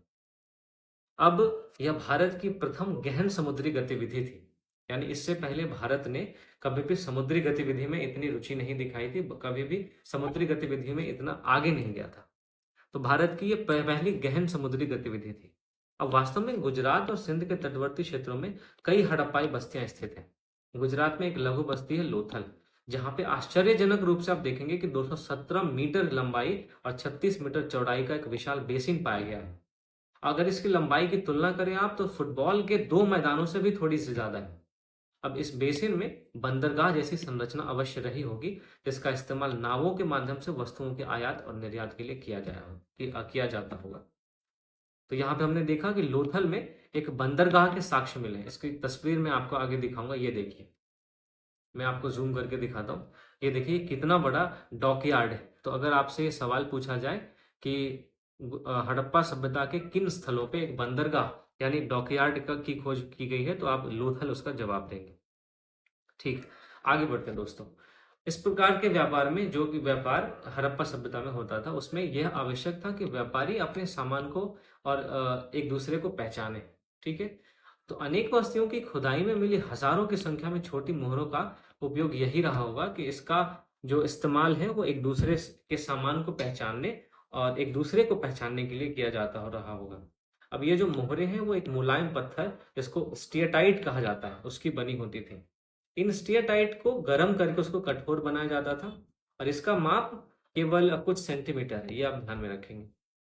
अब यह भारत की प्रथम गहन समुद्री गतिविधि थी, यानी इससे पहले भारत ने कभी भी समुद्री गतिविधि में इतनी रुचि नहीं दिखाई थी, कभी भी समुद्री गतिविधि में इतना आगे नहीं गया था। तो भारत की यह पहली गहन समुद्री गतिविधि थी। अब वास्तव में गुजरात और सिंध के तटवर्ती क्षेत्रों में कई हड़प्पाई बस्तियां स्थित हैं। गुजरात में एक लघु बस्ती है लोथल, जहां पे आश्चर्यजनक रूप से आप देखेंगे कि 217 मीटर लंबाई और 36 मीटर चौड़ाई का एक विशाल बेसिन पाया गया है। अगर इसकी लंबाई की तुलना करें आप, तो फुटबॉल के 2 मैदानों से भी थोड़ी सी ज्यादा है। अब इस बेसिन में बंदरगाह जैसी संरचना अवश्य रही होगी, जिसका इस्तेमाल नावों के माध्यम से वस्तुओं के आयात और निर्यात के लिए किया जाता होगा। तो यहाँ पे हमने देखा कि लोथल में एक बंदरगाह के साक्ष्य मिले हैं। इसकी तस्वीर मैं आपको आगे दिखाऊंगा। ये देखिए, मैं आपको जूम करके दिखाता हूँ। ये देखिए कितना बड़ा डॉकयार्ड है। तो अगर आपसे ये सवाल पूछा जाए कि हड़प्पा सभ्यता के किन स्थलों पे एक बंदरगाह यानी डॉकयार्ड की खोज की गई है, तो आप लोथल उसका जवाब देंगे। ठीक, आगे बढ़ते हैं दोस्तों। इस प्रकार के व्यापार में, जो कि व्यापार हड़प्पा सभ्यता में होता था, उसमें यह आवश्यक था कि व्यापारी अपने सामान को और एक दूसरे को पहचाने। ठीक है, तो अनेक वस्तुओं की खुदाई में मिली हजारों की संख्या में छोटी मोहरों का उपयोग यही रहा होगा कि इसका जो इस्तेमाल है वो एक दूसरे के सामान को पहचानने और एक दूसरे को पहचानने के लिए किया जाता हो रहा होगा। अब ये जो मोहरे हैं वो एक मुलायम पत्थर, जिसको स्टीएटाइट कहा जाता है, उसकी बनी होती थी। इन स्टीएटाइट को गर्म करके उसको कठोर बनाया जाता था और इसका माप केवल कुछ सेंटीमीटर है, ये आप ध्यान में रखेंगे।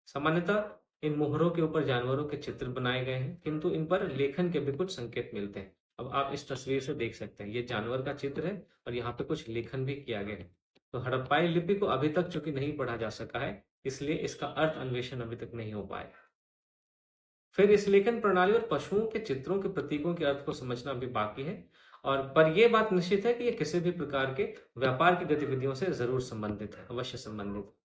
सामान्यतः इन मोहरों के ऊपर जानवरों के चित्र बनाए गए हैं, किंतु इन पर लेखन के भी कुछ संकेत मिलते हैं। अब आप इस तस्वीर से देख सकते हैं, ये जानवर का चित्र है और यहाँ पे कुछ लेखन भी किया गया है। तो हड़प्पाई लिपि को अभी तक चूंकि नहीं पढ़ा जा सका है, इसलिए इसका अर्थ अन्वेषण अभी तक नहीं हो पाया। फिर इस लेखन प्रणाली और पशुओं के चित्रों के प्रतीकों के अर्थ को समझना अभी बाकी है, और पर यह बात निश्चित है कि यह किसी भी प्रकार के व्यापार की गतिविधियों से जरूर संबंधित है, अवश्य संबंधित है।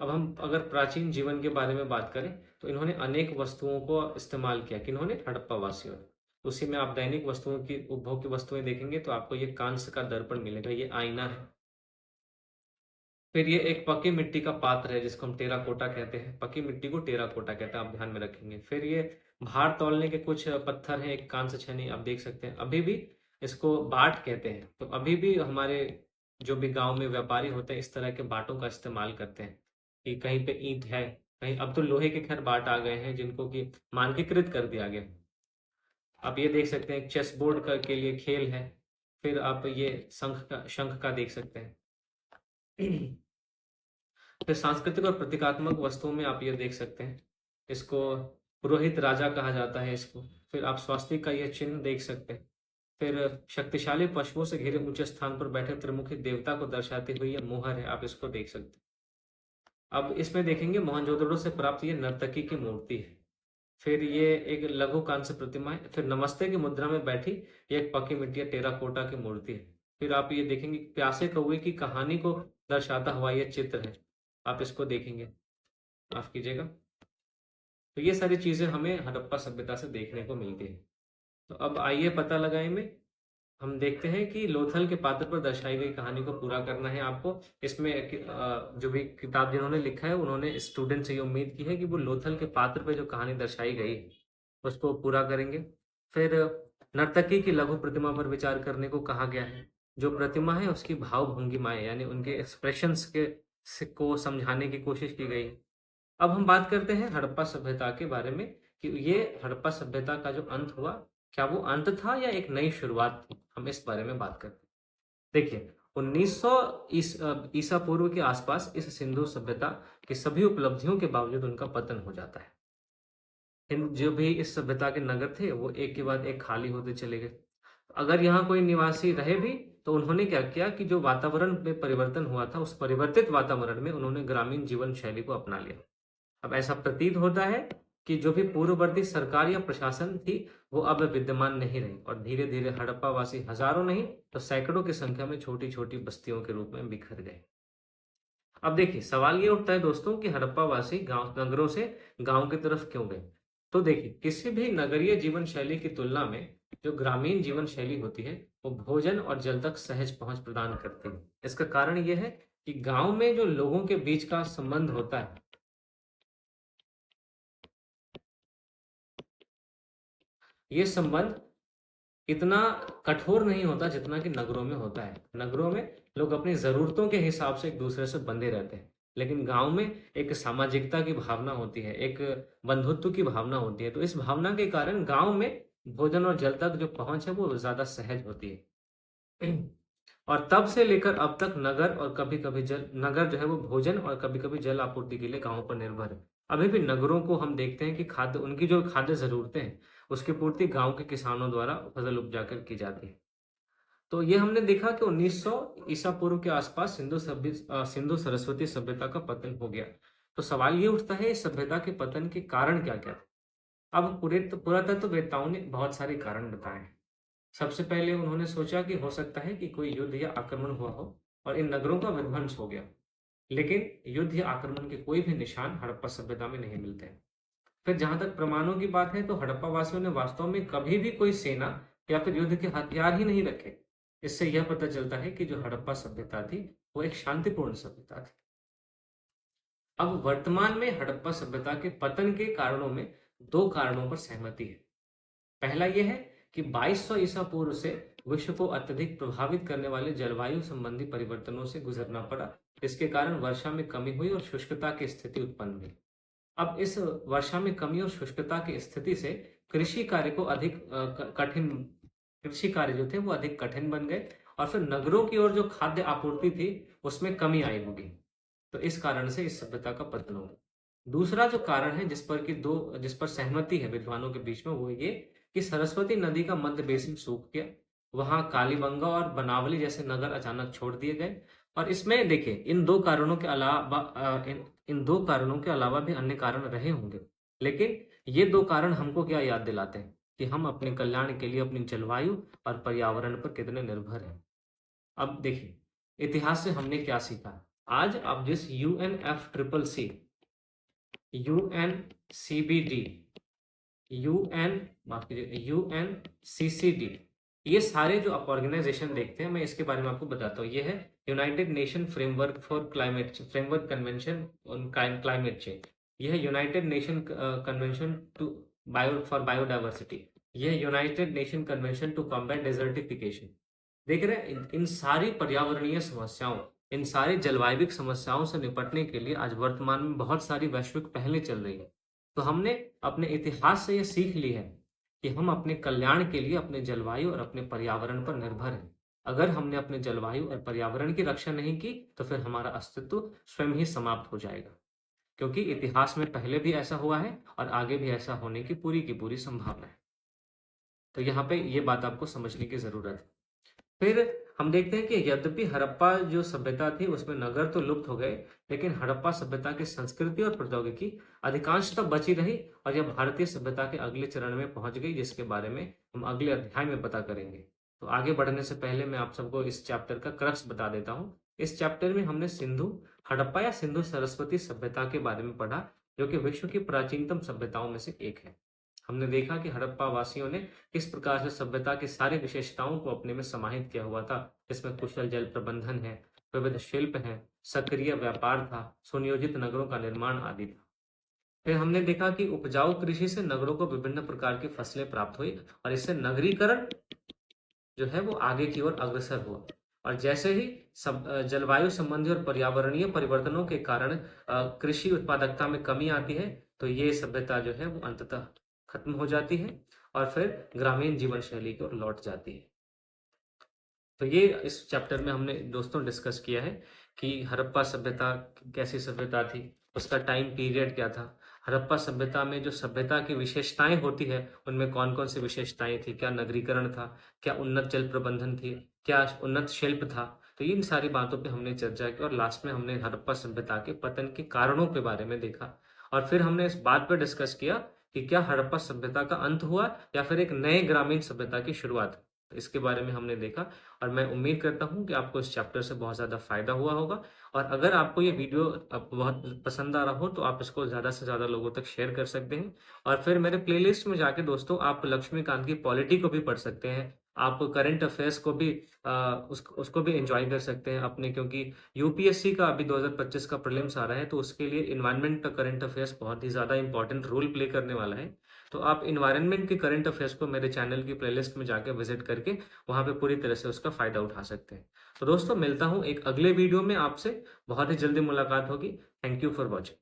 अब हम अगर प्राचीन जीवन के बारे में बात करें, तो इन्होंने अनेक वस्तुओं को इस्तेमाल किया। किन्होंने? हड़प्पा वासियों ने। उसी में आप दैनिक वस्तुओं की, उपभोग की वस्तुएं देखेंगे तो आपको ये कांस्य का दर्पण मिलेगा, ये आईना है। फिर ये एक पक्की मिट्टी का पात्र है, जिसको हम टेराकोटा कहते हैं। पक्की मिट्टी को टेराकोटा कहते हैं, आप ध्यान में रखेंगे। फिर ये भार तौलने के कुछ पत्थर हैं, एक कांस्य छेनी आप देख सकते हैं। अभी भी इसको बाट कहते हैं। तो अभी भी हमारे जो भी गांव में व्यापारी होते हैं, इस तरह के बाटों का इस्तेमाल करते हैं कि कहीं पे ईंट है, कहीं अब तो लोहे के खैर बाट आ गए हैं, जिनको कि मानकीकृत कर दिया गया। आप ये देख सकते हैं, चेस बोर्ड का के लिए खेल है। फिर आप ये शंख का देख सकते हैं। फिर सांस्कृतिक और प्रतीकात्मक वस्तुओं में आप ये देख सकते हैं, इसको पुरोहित राजा कहा जाता है इसको। फिर आप स्वास्तिक का ये चिन्ह देख सकते हैं। फिर शक्तिशाली पशुओं से घिरे ऊंचे स्थान पर बैठे त्रिमुखी देवता को दर्शाती हुई ये मोहर है, आप इसको देख सकते हैं। अब इसमें देखेंगे मोहनजोदड़ो से प्राप्त ये नर्तकी की मूर्ति है। फिर ये एक लघु कांस्य प्रतिमा है। फिर नमस्ते की मुद्रा में बैठी ये एक पक्की मिट्टी टेराकोटा की मूर्ति है। फिर आप ये देखेंगे प्यासे कौवे की कहानी को दर्शाता हुआ ये चित्र है, आप इसको देखेंगे, माफ कीजिएगा। तो ये सारी चीजें हमें हड़प्पा सभ्यता से देखने को मिलती है। तो अब आइए पता लगाएं में हम देखते हैं कि लोथल के पात्र पर दर्शाई गई कहानी को पूरा करना है आपको। इसमें जो भी किताब जिन्होंने लिखा है, उन्होंने स्टूडेंट से ये उम्मीद की है कि वो लोथल के पात्र पर जो कहानी दर्शाई गई उसको पूरा करेंगे। फिर नर्तकी की लघु प्रतिमा पर विचार करने को कहा गया है। जो प्रतिमा है उसकी भाव भंगिमाएं यानी उनके एक्सप्रेशंस को समझाने की कोशिश की गई है। अब हम बात करते हैं हड़प्पा सभ्यता के बारे में कि ये हड़प्पा सभ्यता का जो अंत हुआ, क्या वो अंत था या एक नई शुरुआत थी, हम इस बारे में बात करते हैं। देखिए 1900 ईसा पूर्व के आसपास इस सिंधु सभ्यता की सभी उपलब्धियों के बावजूद उनका पतन हो जाता है। जो भी इस सभ्यता के नगर थे वो एक के बाद एक खाली होते चले गए। अगर यहाँ कोई निवासी रहे भी तो उन्होंने क्या किया कि जो वातावरण में परिवर्तन हुआ था, उस परिवर्तित वातावरण में उन्होंने ग्रामीण जीवन शैली को अपना लिया। अब ऐसा प्रतीत होता है कि जो भी पूर्ववर्ती सरकार या प्रशासन थी वो अब विद्यमान नहीं रही और धीरे धीरे हड़प्पा वासी हजारों नहीं तो सैकड़ों की संख्या में छोटी छोटी बस्तियों के रूप में बिखर गए। अब देखिए सवाल ये उठता है दोस्तों कि हड़प्पा वासी गांव नगरों से गांव की तरफ क्यों गए। तो देखिए किसी भी नगरीय जीवन शैली की तुलना में जो ग्रामीण जीवन शैली होती है वो भोजन और जल तक सहज पहुंच प्रदान करती है। इसका कारण यह है कि गांव में जो लोगों के बीच का संबंध होता है, ये संबंध इतना कठोर नहीं होता जितना कि नगरों में होता है। नगरों में लोग अपनी जरूरतों के हिसाब से एक दूसरे से बंधे रहते हैं, लेकिन गांव में एक सामाजिकता की भावना होती है, एक बंधुत्व की भावना होती है। तो इस भावना के कारण गांव में भोजन और जल तक जो पहुंच है वो ज्यादा सहज होती है। और तब से लेकर अब तक नगर और कभी कभी नगर जो है वो भोजन और कभी कभी जल आपूर्ति के लिए गांवों पर निर्भर है। अभी भी नगरों को हम देखते हैं कि खाद्य, उनकी जो खाद्य जरूरतें हैं उसकी पूर्ति गांव के किसानों द्वारा फसल उपजाकर की जाती है। तो ये हमने देखा कि 1900 ईसा पूर्व के आसपास सिंधु सरस्वती सभ्यता का पतन हो गया। तो सवाल ये उठता है, इस सभ्यता के पतन के कारण क्या क्या थे? अब पुरातत्ववेत्ताओं ने बहुत सारे कारण बताए हैं। सबसे पहले उन्होंने सोचा कि हो सकता है कि कोई युद्ध या आक्रमण हुआ हो और इन नगरों का विध्वंस हो गया। लेकिन युद्ध या आक्रमण के कोई भी निशान हड़प्पा सभ्यता में नहीं मिलते हैं। फिर जहां तक प्रमाणों की बात है, तो हड़प्पा वासियों ने वास्तव में कभी भी कोई सेना या फिर युद्ध के हथियार ही नहीं रखे। इससे यह पता चलता है कि जो हड़प्पा सभ्यता थी वो एक शांतिपूर्ण सभ्यता थी। अब वर्तमान में हड़प्पा सभ्यता के पतन के कारणों में दो कारणों पर सहमति है। पहला यह है कि 2200 ईसा पूर्व से विश्व को अत्यधिक प्रभावित करने वाले जलवायु संबंधी परिवर्तनों से गुजरना पड़ा। इसके कारण वर्षा में कमी हुई और शुष्कता की स्थिति उत्पन्न हुई। अब इस वर्षा में कमी और शुष्कता की स्थिति से कृषि कार्य को अधिक कठिन कृषि कार्य जो थे वो अधिक कठिन बन गए और फिर नगरों की ओर जो खाद्य आपूर्ति थी उसमें कमी आई होगी। तो इस कारण से इस सभ्यता का पतन हो गया। दूसरा जो कारण है जिस पर सहमति है विद्वानों के बीच में, वो ये कि सरस्वती नदी का मध्य बेसिन सूख गया। वहां कालीबंगा और बनावली जैसे नगर अचानक छोड़ दिए गए। और इसमें देखिए, इन दो कारणों के अलावा भी अन्य कारण रहे होंगे, लेकिन ये दो कारण हमको क्या याद दिलाते हैं कि हम अपने कल्याण के लिए अपनी जलवायु और पर्यावरण पर कितने निर्भर हैं। अब देखिए, इतिहास से हमने क्या सीखा। आज आप जिस UNCBD, UNCCD, ये सारे जो आप ऑर्गेनाइजेशन देखते हैं, मैं इसके बारे में आपको बताता हूँ। ये है United Nation framework convention on climate change. यह है United Nation convention for biodiversity. यह है United Nation convention to combat desertification. देख रहे हैं, इन सारी पर्यावरणीय समस्याओं, इन सारी जलवायविक समस्याओं से निपटने के लिए आज वर्तमान में बहुत सारी वैश्विक पहलें चल रही है। तो हमने अपने इतिहास से यह सीख ली है कि हम अपने कल्याण के लिए अपने जलवायु और अपने पर्यावरण पर निर्भर हैं। अगर हमने अपने जलवायु और पर्यावरण की रक्षा नहीं की तो फिर हमारा अस्तित्व स्वयं ही समाप्त हो जाएगा, क्योंकि इतिहास में पहले भी ऐसा हुआ है और आगे भी ऐसा होने की पूरी संभावना है। तो यहाँ पे ये बात आपको समझने की जरूरत है। फिर हम देखते हैं कि यद्यपि हड़प्पा जो सभ्यता थी उसमें नगर तो लुप्त हो गए, लेकिन हड़प्पा सभ्यता की संस्कृति और प्रौद्योगिकी अधिकांशतः बची रही और यह भारतीय सभ्यता के अगले चरण में पहुंच गई, जिसके बारे में हम अगले अध्याय में पता करेंगे। तो आगे बढ़ने से पहले मैं आप सबको इस चैप्टर का क्रक्स बता देता हूँ। इस चैप्टर में हमने हड़प्पा या सिंधु सरस्वती सभ्यता के बारे में पढ़ा, जो कि विश्व की प्राचीनतम सभ्यताओं में से एक है। हमने देखा कि हड़प्पा वासियों ने किस प्रकार से सभ्यता की सारी विशेषताओं को अपने में समाहित किया हुआ था। इसमें कुशल जल प्रबंधन है, विविध शिल्प है, सक्रिय व्यापार था, सुनियोजित नगरों का निर्माण आदि था। फिर हमने देखा कि उपजाऊ कृषि से नगरों को विभिन्न प्रकार की फसलें प्राप्त हुई और इससे नगरीकरण जो है वो आगे की ओर अग्रसर हुआ। और जैसे ही जलवायु संबंधी और पर्यावरणीय परिवर्तनों के कारण कृषि उत्पादकता में कमी आती है, तो ये सभ्यता जो है वो अंततः खत्म हो जाती है और फिर ग्रामीण जीवन शैली की ओर लौट जाती है। तो ये इस चैप्टर में हमने दोस्तों डिस्कस किया है कि हड़प्पा सभ्यता कैसी सभ्यता थी, उसका टाइम पीरियड क्या था, हड़प्पा सभ्यता में जो सभ्यता की विशेषताएं होती है उनमें कौन कौन सी विशेषताएं थी, क्या नगरीकरण था, क्या उन्नत जल प्रबंधन थी, क्या उन्नत शिल्प था। तो इन सारी बातों पे हमने चर्चा की और लास्ट में हमने हड़प्पा सभ्यता के पतन के कारणों के बारे में देखा। और फिर हमने इस बात पर डिस्कस किया कि क्या हड़प्पा सभ्यता का अंत हुआ या फिर एक नए ग्रामीण सभ्यता की शुरुआत। तो इसके बारे में हमने देखा और मैं उम्मीद करता हूँ कि आपको इस चैप्टर से बहुत ज़्यादा फायदा हुआ होगा। और अगर आपको ये वीडियो बहुत पसंद आ रहा हो तो आप इसको ज़्यादा से ज़्यादा लोगों तक शेयर कर सकते हैं। और फिर मेरे प्लेलिस्ट में जाके दोस्तों आप लक्ष्मीकांत की पॉलिटी को भी पढ़ सकते हैं, आप करंट अफेयर्स को भी उसको भी एंजॉय कर सकते हैं अपने, क्योंकि यूपीएससी का अभी 2025 का प्रीलिम्स आ रहा है, तो उसके लिए इन्वायरमेंट का करंट अफेयर्स बहुत ही ज़्यादा इंपॉर्टेंट रोल प्ले करने वाला है। तो आप इन्वायरमेंट के करंट अफेयर्स को मेरे चैनल की प्लेलिस्ट में जाकर विजिट करके वहाँ पे पूरी तरह से उसका फायदा उठा सकते हैं। तो दोस्तों मिलता हूँ एक अगले वीडियो में आपसे, बहुत ही जल्दी मुलाकात होगी। Thank you for watching.